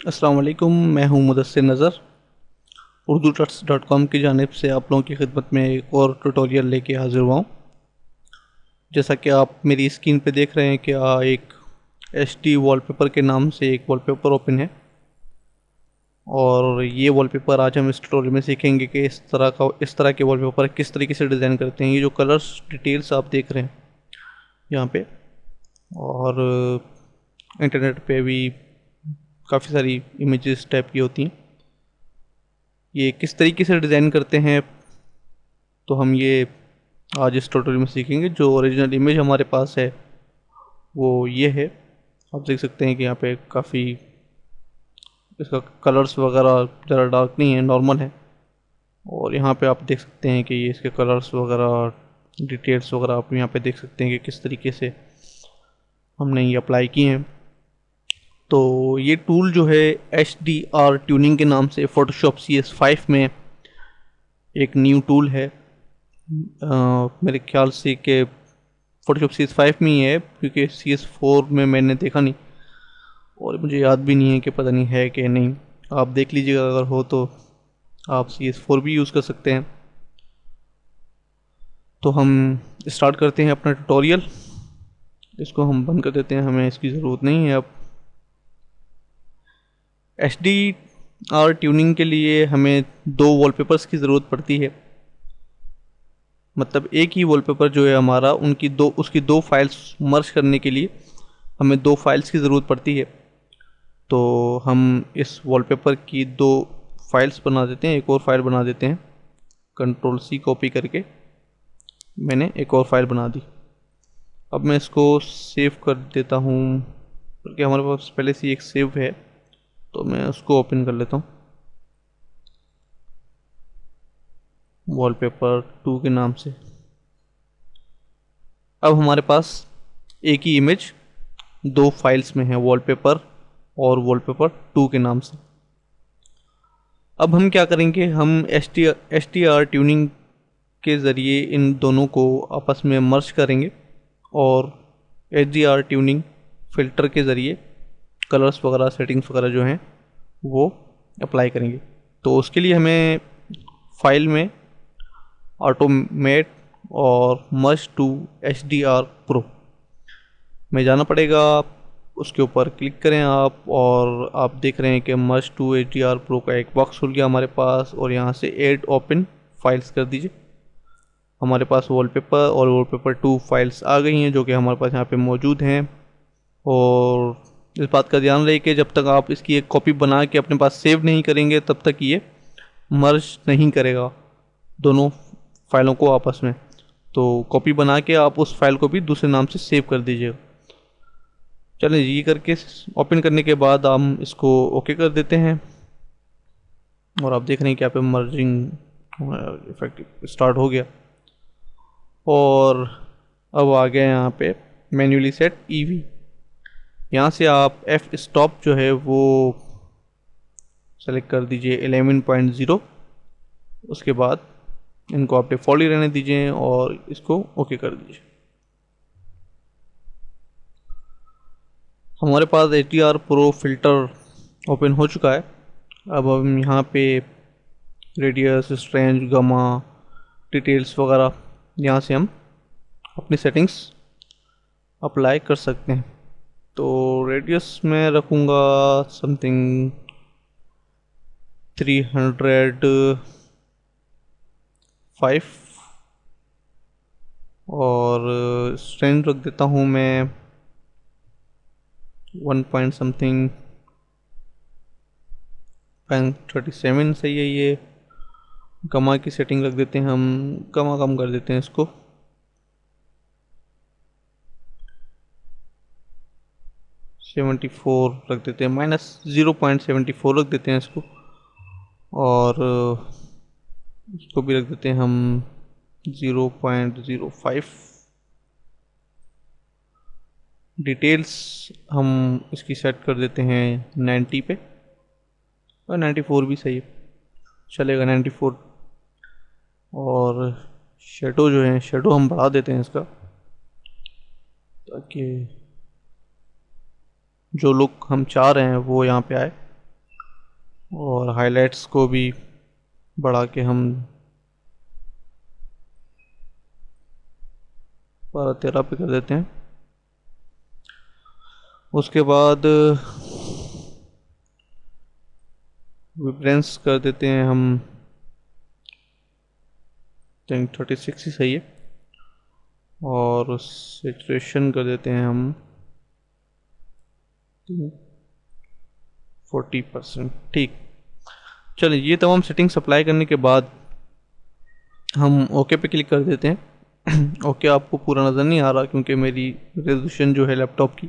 अस्सलाम वालेकुम। मैं हूं मुदस्सिर नज़र। उर्दू ट्रट्स डॉट कॉम की जानिब से आप लोगों की खिदमत में एक और ट्यूटोरियल लेके हाजिर हुआ हूँ। जैसा कि आप मेरी स्क्रीन पे देख रहे हैं कि एक एच डी वॉलपेपर के नाम से एक वॉलपेपर ओपन है। और ये वॉलपेपर आज हम इस ट्यूटोरियल में सीखेंगे कि इस तरह के वॉलपेपर किस तरीके से डिज़ाइन करते हैं। ये जो कलर्स डिटेल्स आप देख रहे हैं यहाँ पे, और इंटरनेट पे भी काफ़ी सारी इमेजेस टाइप की होती हैं। ये किस तरीके से डिज़ाइन करते हैं तो हम ये आज इस ट्यूटोरियल में सीखेंगे। जो ओरिजिनल इमेज हमारे पास है वो ये है। आप देख सकते हैं कि यहाँ पे काफ़ी इसका कलर्स वगैरह ज़रा डार्क नहीं है, नॉर्मल है। और यहाँ पे आप देख सकते हैं कि ये इसके कलर्स वगैरह डिटेल्स वगैरह आप यहाँ पे देख सकते हैं कि किस तरीके से हमने ये अप्लाई किए हैं। तो ये टूल जो है HDR ट्यूनिंग के नाम से फोटोशॉप CS5 में एक न्यू टूल है। मेरे ख्याल से कि फोटोशॉप CS5 में ही है, क्योंकि CS4 में मैंने देखा नहीं और मुझे याद भी नहीं है कि पता नहीं है कि नहीं। आप देख लीजिएगा, अगर हो तो आप CS4 भी यूज़ कर सकते हैं। तो हम स्टार्ट करते हैं अपना ट्यूटोरियल। इसको हम बंद कर देते हैं, हमें इसकी ज़रूरत नहीं है अब। HDR ट्यूनिंग के लिए हमें दो वॉलपेपर्स की ज़रूरत पड़ती है। मतलब एक ही वॉलपेपर जो है हमारा, उसकी दो फाइल्स मर्ज करने के लिए हमें दो फाइल्स की ज़रूरत पड़ती है। तो हम इस वॉलपेपर की दो फाइल्स बना देते हैं, एक और फाइल बना देते हैं। Ctrl+C कॉपी करके मैंने एक और फाइल बना दी। अब मैं इसको सेव कर देता हूँ, क्योंकि हमारे पास पहले से एक सेव है। तो मैं उसको ओपन कर लेता हूँ, वॉलपेपर 2 के नाम से। अब हमारे पास एक ही इमेज दो फाइल्स में है, वॉलपेपर और वॉलपेपर 2 के नाम से। अब हम क्या करेंगे, हम HDR ट्यूनिंग के ज़रिए इन दोनों को आपस में मर्ज करेंगे और HDR ट्यूनिंग फ़िल्टर के ज़रिए कलर्स वगैरह सेटिंग्स वगैरह जो हैं वो अप्लाई करेंगे। तो उसके लिए हमें फाइल में ऑटोमेट और मर्ज टू HDR प्रो में जाना पड़ेगा। उसके ऊपर क्लिक करें आप, और आप देख रहे हैं कि मर्ज टू HDR प्रो का एक बॉक्स खुल गया हमारे पास। और यहाँ से ऐड ओपन फाइल्स कर दीजिए। हमारे पास वॉलपेपर और वॉलपेपर 2 फाइल्स आ गई हैं, जो कि हमारे पास यहाँ पे मौजूद हैं। और इस बात का ध्यान रहे कि जब तक आप इसकी एक कॉपी बना के अपने पास सेव नहीं करेंगे, तब तक ये मर्ज नहीं करेगा दोनों फाइलों को आपस में। तो कॉपी बना के आप उस फाइल को भी दूसरे नाम से सेव कर दीजिएगा। चलें, ये करके ओपन करने के बाद हम इसको ओके कर देते हैं। और आप देख रहे हैं कि यहाँ पे मर्जिंग इफेक्ट स्टार्ट हो गया। और अब आ गया यहाँ पे मैन्युअली सेट EV। यहाँ से आप F स्टॉप जो है वो सेलेक्ट कर दीजिए 11.0। उसके बाद इनको आप डिफ़ॉल्ट ही रहने दीजिए और इसको ओके कर दीजिए। हमारे पास HDR प्रो फिल्टर ओपन हो चुका है। अब हम यहाँ पे रेडियस, स्ट्रेंज, गमा, डिटेल्स वगैरह यहाँ से हम अपनी सेटिंग्स अप्लाई कर सकते हैं। तो रेडियस में रखूँगा समथिंग 305 और स्ट्रेंथ रख देता हूँ मैं 1 पॉइंट समथिंग 37 सही है ये। गमा की सेटिंग रख देते हैं हम, गमा कम कर देते हैं इसको 74 रख देते हैं, -0.74 रख देते हैं इसको। और इसको भी रख देते हैं हम 0.05। डिटेल्स हम इसकी सेट कर देते हैं 90 पे, और 94 भी सही चलेगा, 94। और शेडो जो है, शेडो हम बढ़ा देते हैं इसका, ताकि जो लुक हम चाह रहे हैं वो यहाँ पे आए। और हाइलाइट्स को भी बढ़ा के हम 12-13 पे कर देते हैं। उसके बाद विब्रेंस कर देते हैं हम, 36 ही सही है। और सेचुरेशन कर देते हैं हम 40%। ठीक, चलिए ये तमाम सेटिंग्स अप्लाई करने के बाद हम ओके पे क्लिक कर देते हैं। ओके आपको पूरा नज़र नहीं आ रहा क्योंकि मेरी रेजोल्यूशन जो है लैपटॉप की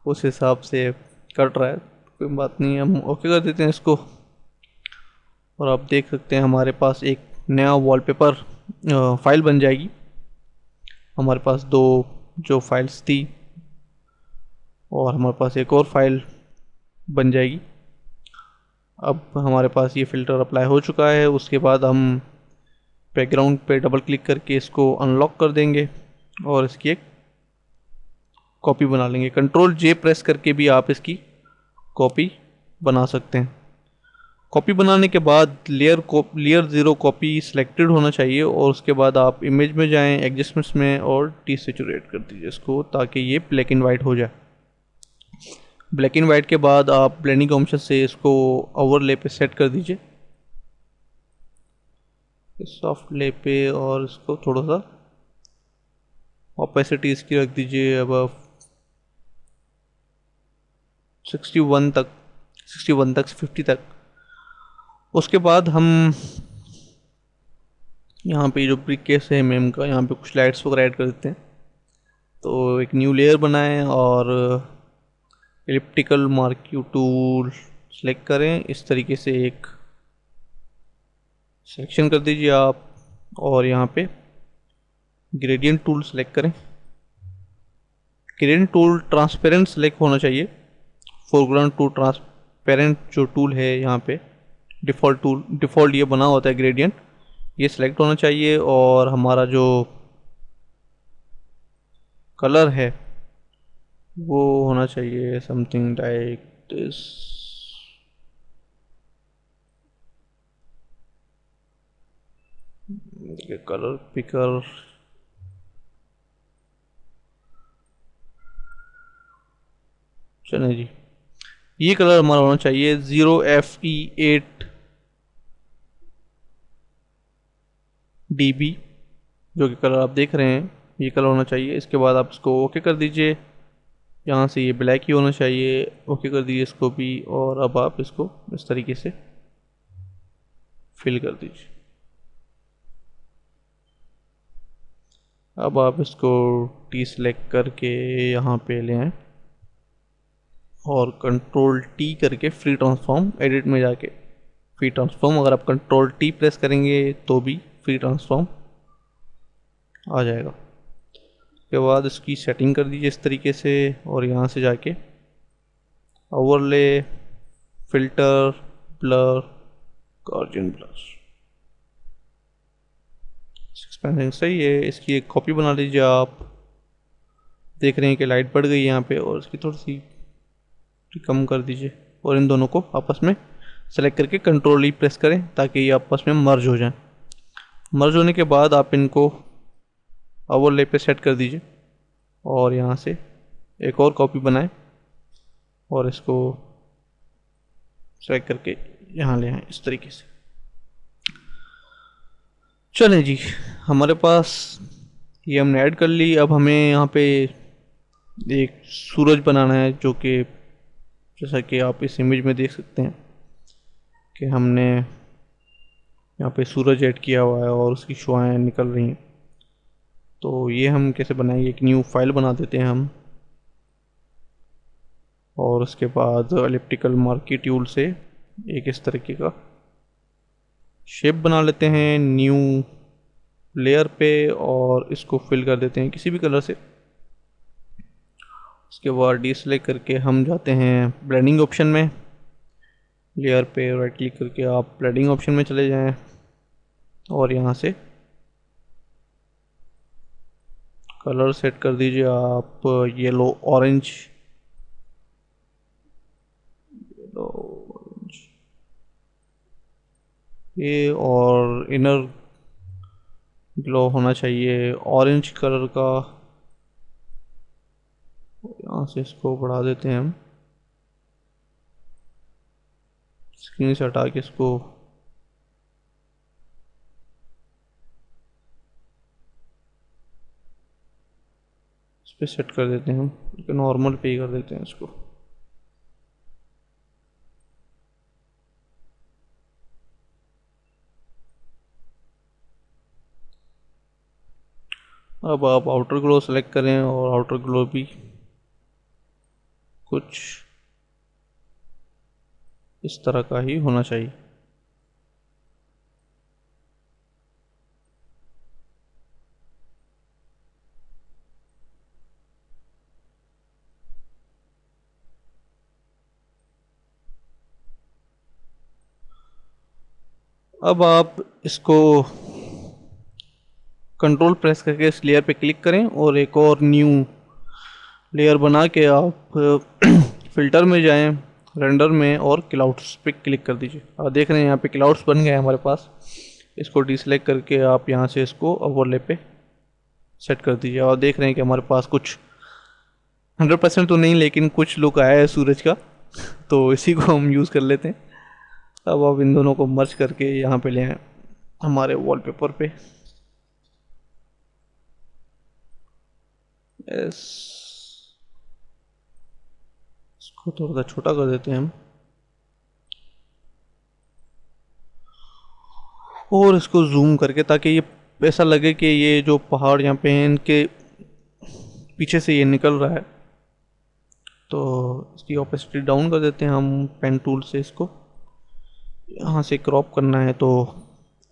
उस हिसाब से कट रहा है, कोई बात नहीं, हम ओके कर देते हैं इसको। और आप देख सकते हैं हमारे पास एक नया वॉलपेपर फाइल बन जाएगी। हमारे पास दो जो फाइल्स थी और हमारे पास एक और फाइल बन जाएगी। अब हमारे पास ये फ़िल्टर अप्लाई हो चुका है। उसके बाद हम बैकग्राउंड पे डबल क्लिक करके इसको अनलॉक कर देंगे और इसकी एक कॉपी बना लेंगे। कंट्रोल जे प्रेस करके भी आप इसकी कॉपी बना सकते हैं। कॉपी बनाने के बाद लेयर 0 कॉपी सिलेक्टेड होना चाहिए और उसके बाद आप इमेज में जाएं, एडजस्टमेंट्स में और डीसैचुरेट कर दीजिए इसको ताकि ये ब्लैक एंड वाइट हो जाए। ब्लैक एंड वाइट के बाद आप ब्लेंडिंग ऑप्शन से इसको ओवरले पे सेट कर दीजिए, सॉफ्ट ले पे, और इसको थोड़ा सा ऑपेसिटी इसकी रख दीजिए अब 61 तक, 61 तक 50 तक। उसके बाद हम यहाँ पे जो ब्रिक केस है मेम का, यहाँ पे कुछ लाइट्स वगैरह ऐड कर देते हैं। तो एक न्यू लेयर बनाएं और एलिप्टिकल मार्क्यू टूल सेलेक्ट करें, इस तरीके से एक सिलेक्शन कर दीजिए आप। और यहाँ पे ग्रेडियंट टूल सेलेक्ट करें। ग्रेडियंट टूल ट्रांसपेरेंट सेलेक्ट होना चाहिए। फोरग्राउंड टू ट्रांसपेरेंट जो टूल है यहाँ पे डिफ़ॉल्ट ये बना होता है ग्रेडियंट, ये सिलेक्ट होना चाहिए। और हमारा जो कलर है वो होना चाहिए something like this. Colour picker, चलिए जी, ये कलर हमारा होना चाहिए 0FE8 DB, जो कि कलर आप देख रहे हैं ये कलर होना चाहिए। इसके बाद आप इसको ओके कर दीजिए। यहाँ से ये ब्लैक ही होना चाहिए, ओके कर दीजिए इसको भी। और अब आप इसको इस तरीके से फिल कर दीजिए। अब आप इसको टी सेलेक्ट करके यहाँ पे ले आएँ और कंट्रोल टी करके फ्री ट्रांसफॉर्म एडिट में जाके फ्री ट्रांसफॉर्म, अगर आप कंट्रोल टी प्रेस करेंगे तो भी फ्री ट्रांसफॉर्म आ जाएगा। उसके बाद इसकी सेटिंग कर दीजिए इस तरीके से और यहाँ से जाके ओवरले, फिल्टर, ब्लर, गॉर्जियन ब्लर, एक्सपेंसिंग सही है। इसकी एक कॉपी बना लीजिए आप। देख रहे हैं कि लाइट बढ़ गई यहाँ पे, और इसकी थोड़ी सी कम कर दीजिए और इन दोनों को आपस में सेलेक्ट करके कंट्रोल ई प्रेस करें ताकि ये आपस में मर्ज हो जाए। मर्ज होने के बाद आप इनको ओवरले पे सेट कर दीजिए और यहाँ से एक और कॉपी बनाएं और इसको सेलेक्ट करके यहाँ ले आएं इस तरीके से। चलें जी, हमारे पास ये हमने ऐड कर ली। अब हमें यहाँ पे एक सूरज बनाना है, जो कि जैसा कि आप इस इमेज में देख सकते हैं कि हमने यहाँ पे सूरज ऐड किया हुआ है और उसकी शुआएं निकल रही हैं। तो ये हम कैसे बनाएंगे, एक न्यू फाइल बना देते हैं हम और उसके बाद एलिप्टिकल मार्की टूल से एक इस तरीके का शेप बना लेते हैं न्यू लेयर पे और इसको फिल कर देते हैं किसी भी कलर से। उसके बाद डीसेलेक्ट करके हम जाते हैं ब्लेंडिंग ऑप्शन में, लेयर पे राइट क्लिक करके आप ब्लेंडिंग ऑप्शन में चले जाएं और यहाँ से कलर सेट कर दीजिए आप येलो ऑरेंज, ये, और इनर ग्लो होना चाहिए ऑरेंज कलर का। यहाँ से इसको बढ़ा देते हैं हम, स्क्रीन से हटा के इसको इस पर सेट कर देते हैं हम, नॉर्मल पे ही कर देते हैं इसको। अब आप आउटर ग्लो सेलेक्ट करें और आउटर ग्लो भी कुछ इस तरह का ही होना चाहिए। अब आप इसको कंट्रोल प्रेस करके इस लेयर पे क्लिक करें और एक और न्यू लेयर बना के आप फिल्टर में जाएं, रेंडर में, और क्लाउड्स पे क्लिक कर दीजिए। आप देख रहे हैं यहाँ पे क्लाउड्स बन गए हैं हमारे पास। इसको डिसलेक्ट करके आप यहाँ से इसको ओवरले पे सेट कर दीजिए और देख रहे हैं कि हमारे पास कुछ 100% तो नहीं, लेकिन कुछ लुक आया है सूरज का। तो इसी को हम यूज़ कर लेते हैं। अब आप इन दोनों को मर्ज करके यहाँ पे ले आए हमारे वॉलपेपर पे। यस, इसको थोड़ा सा छोटा कर देते हैं हम और इसको जूम करके, ताकि ये ऐसा लगे कि ये जो पहाड़ यहाँ पे हैं इनके पीछे से ये निकल रहा है। तो इसकी ओपेसिटी डाउन कर देते हैं हम पेन टूल से। इसको यहाँ से क्रॉप करना है तो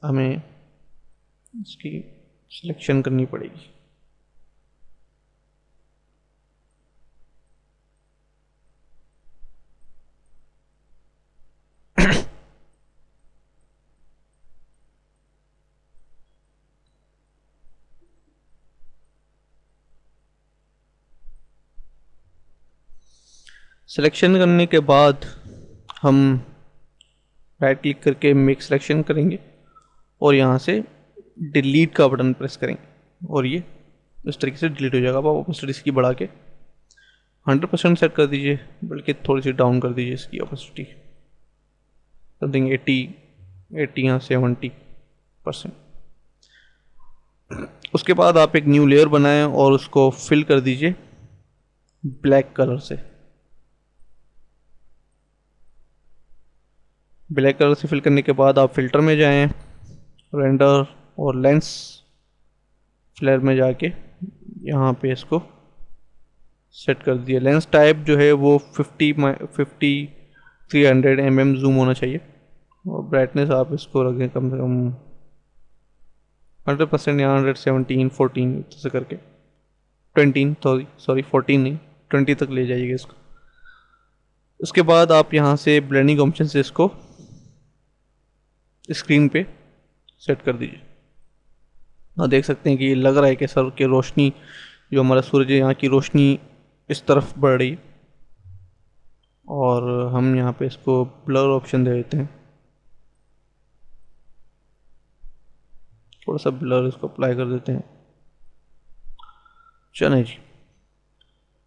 हमें इसकी सिलेक्शन करनी पड़ेगी। सिलेक्शन करने के बाद हम राइट क्लिक करके मेक सिलेक्शन करेंगे और यहाँ से डिलीट का बटन प्रेस करेंगे और ये इस तरीके से डिलीट हो जाएगा। अब आप ओपेसिटी इसकी बढ़ा के 100% सेट कर दीजिए, बल्कि थोड़ी सी डाउन कर दीजिए इसकी ओपेसिटी, कर देंगे 80 या 70%। उसके बाद आप एक न्यू लेयर बनाएं और उसको फिल कर दीजिए ब्लैक कलर से। ब्लैक कलर से फिल करने के बाद आप फिल्टर में जाएं, रेंडर और लेंस फ्लेयर में जाके यहाँ पे इसको सेट कर दिया। लेंस टाइप जो है वो 300 mm जूम होना चाहिए और ब्राइटनेस आप इसको रखें कम से कम 100% या 117, 14 से करके 20, सॉरी 14 नहीं, 20 तक ले जाइएगा इसको। उसके बाद आप यहाँ से ब्लेंडिंग ऑप्शन से इसको स्क्रीन पे सेट कर दीजिए। आप देख सकते हैं कि ये लग रहा है कि सर की रोशनी, जो हमारा सूरज है यहाँ की रोशनी इस तरफ बढ़ रही है। और हम यहाँ पे इसको ब्लर ऑप्शन दे देते हैं, थोड़ा सा ब्लर इसको अप्लाई कर देते हैं। चलिए जी,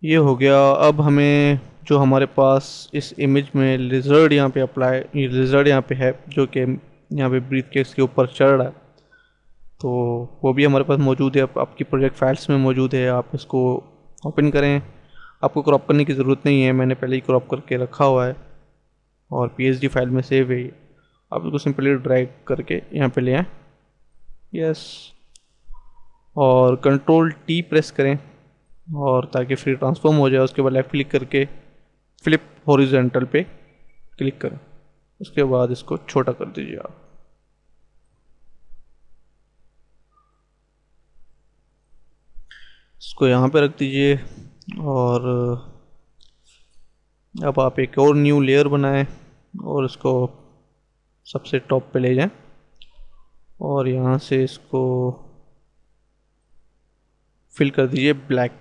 ये हो गया। अब हमें जो हमारे पास इस इमेज में लिजर्ड यहाँ पे अप्लाई, ये लिजर्ड यहाँ पे है जो कि यहाँ पे ब्रीथ केस के ऊपर चढ़ रहा है, तो वो भी हमारे पास मौजूद है, आपकी प्रोजेक्ट फाइल्स में मौजूद है। आप इसको ओपन करें, आपको क्रॉप करने की ज़रूरत नहीं है, मैंने पहले ही क्रॉप करके रखा हुआ है और पीएसडी फाइल में सेव है। आप इसको सिंपली ड्रैग करके यहाँ पे ले आएँ, यस, और कंट्रोल टी प्रेस करें और ताकि फ्री ट्रांसफॉर्म हो जाए। उसके बाद लेफ़्ट क्लिक करके फ्लिप हॉरिजॉन्टल पे क्लिक करें, उसके बाद इसको छोटा कर दीजिए आप। इसको यहाँ पे रख दीजिए और अब आप एक और न्यू लेयर बनाएं और इसको सबसे टॉप पे ले जाएं और यहाँ से इसको फिल कर दीजिए ब्लैक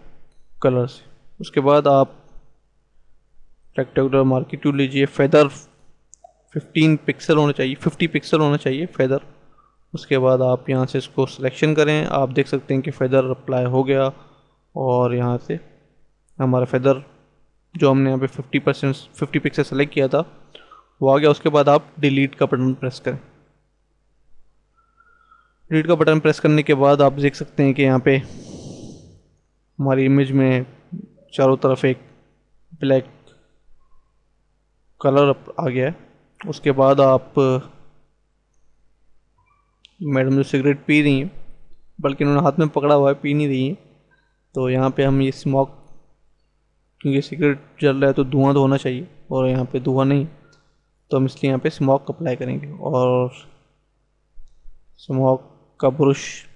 कलर से। उसके बाद आप रेक्टेंगुलर मार्किंग टूल लीजिए, फेदर 15 पिक्सल होना चाहिए, 50 पिक्सल होना चाहिए फेदर। उसके बाद आप यहाँ से इसको सिलेक्शन करें, आप देख सकते हैं कि फेदर अप्लाई हो गया और यहाँ से हमारा फेदर जो हमने यहाँ पे 50 पिक्सल सेलेक्ट किया था वो आ गया। उसके बाद आप डिलीट का बटन प्रेस करें। डिलीट का बटन प्रेस करने के बाद आप देख सकते हैं कि यहाँ पे हमारी इमेज में चारों तरफ एक ब्लैक कलर आ गया है। उसके बाद आप मैडम जो सिगरेट पी रही हैं, बल्कि उन्होंने हाथ में पकड़ा हुआ है, पी नहीं रही हैं, तो यहाँ पे हम ये स्मोक, क्योंकि सिगरेट जल रहा है तो धुआं तो होना चाहिए और यहाँ पे धुआं नहीं, तो हम इसलिए यहाँ पे स्मोक अप्लाई करेंगे। और स्मोक का ब्रश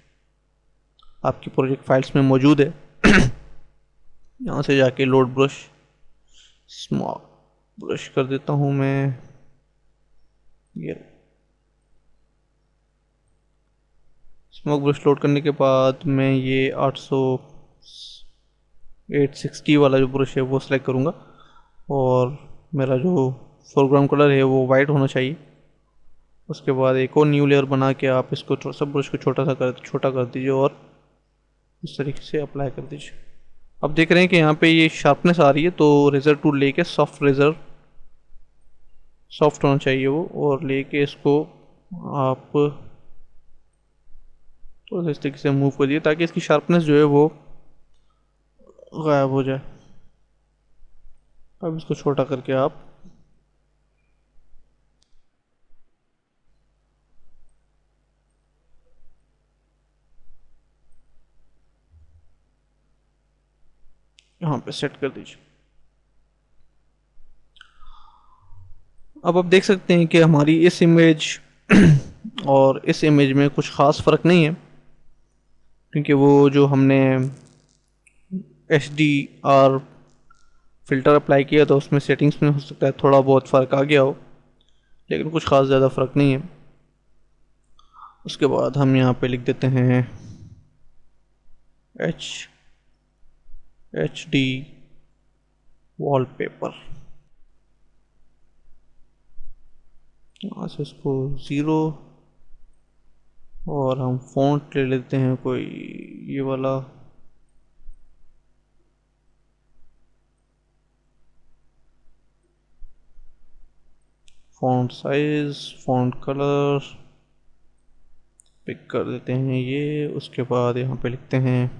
आपकी प्रोजेक्ट फाइल्स में मौजूद है। यहाँ से जाके लोड ब्रश, स्मोक ब्रश कर देता हूँ मैं, ये स्मोक ब्रश लोड करने के बाद मैं ये 860 वाला जो ब्रश है वो सिलेक्ट करूँगा और मेरा जो फोरग्राउंड कलर है वो वाइट होना चाहिए। उसके बाद एक और न्यू लेयर बना के आप इसको सब ब्रश को छोटा कर दीजिए और इस तरीके से अप्लाई कर दीजिए। अब देख रहे हैं कि यहाँ पे ये शार्पनेस आ रही है, तो रेजर टूल लेके सॉफ्ट होना चाहिए वो, और लेके इसको आप तो इस तरीके से मूव कर दिए ताकि इसकी शार्पनेस जो है वो गायब हो जाए। अब इसको छोटा करके आप यहाँ पे सेट कर दीजिए। अब आप देख सकते हैं कि हमारी इस इमेज और इस इमेज में कुछ ख़ास फ़र्क नहीं है, क्योंकि वो जो हमने HDR फ़िल्टर अप्लाई किया था उसमें सेटिंग्स में हो सकता है थोड़ा बहुत फ़र्क आ गया हो, लेकिन कुछ ख़ास ज़्यादा फ़र्क नहीं है। उसके बाद हम यहाँ पे लिख देते हैं HD वॉलपेपर, यहाँ से इसको 0 और हम फ़ॉन्ट ले लेते हैं कोई ये वाला, font size, font colour pick कर देते हैं ये। उसके बाद यहाँ पे लिखते हैं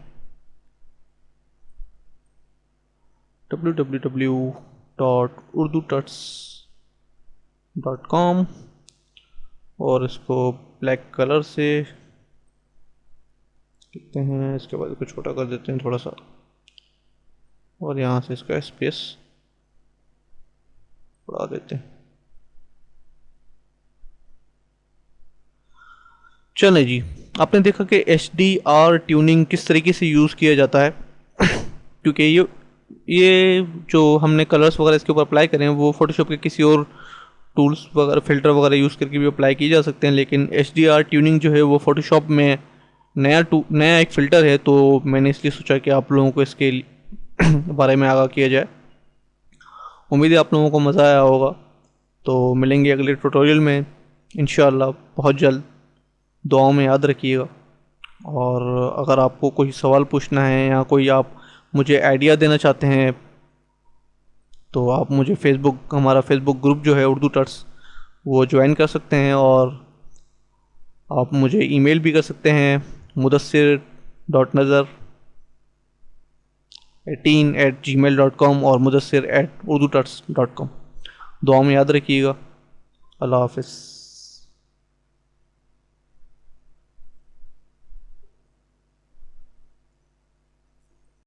www.urdututs.com और इसको ब्लैक कलर से लिखते हैं। इसके बाद इसको छोटा कर देते हैं थोड़ा सा और यहाँ से इसका स्पेस बढ़ा देते हैं। चलें जी, आपने देखा कि HDR ट्यूनिंग किस तरीके से यूज़ किया जाता है। क्योंकि ये जो हमने कलर्स वगैरह इसके ऊपर अप्लाई करें वो फोटोशॉप के किसी और टूल्स वगैरह फ़िल्टर वगैरह यूज़ करके भी अप्लाई किए जा सकते हैं, लेकिन HDR ट्यूनिंग जो है वो फोटोशॉप में नया एक फ़िल्टर है, तो मैंने इसलिए सोचा कि आप लोगों को इसके बारे में आगाह किया जाए। उम्मीद है आप लोगों को मज़ा आया होगा। तो मिलेंगे अगले ट्यूटोरियल में इंशाअल्लाह बहुत जल्द। दुआओं में याद रखिएगा, और अगर आपको कोई सवाल पूछना है या कोई आप मुझे आइडिया देना चाहते हैं तो आप मुझे हमारा फेसबुक ग्रुप जो है उर्दू टट्स वो ज्वाइन कर सकते हैं, और आप मुझे ईमेल भी कर सकते हैं mudassir.nazar18@gmail.com और mudassir@urdututs.com। दुआ में याद रखिएगा। अल्लाह हाफ़िज़।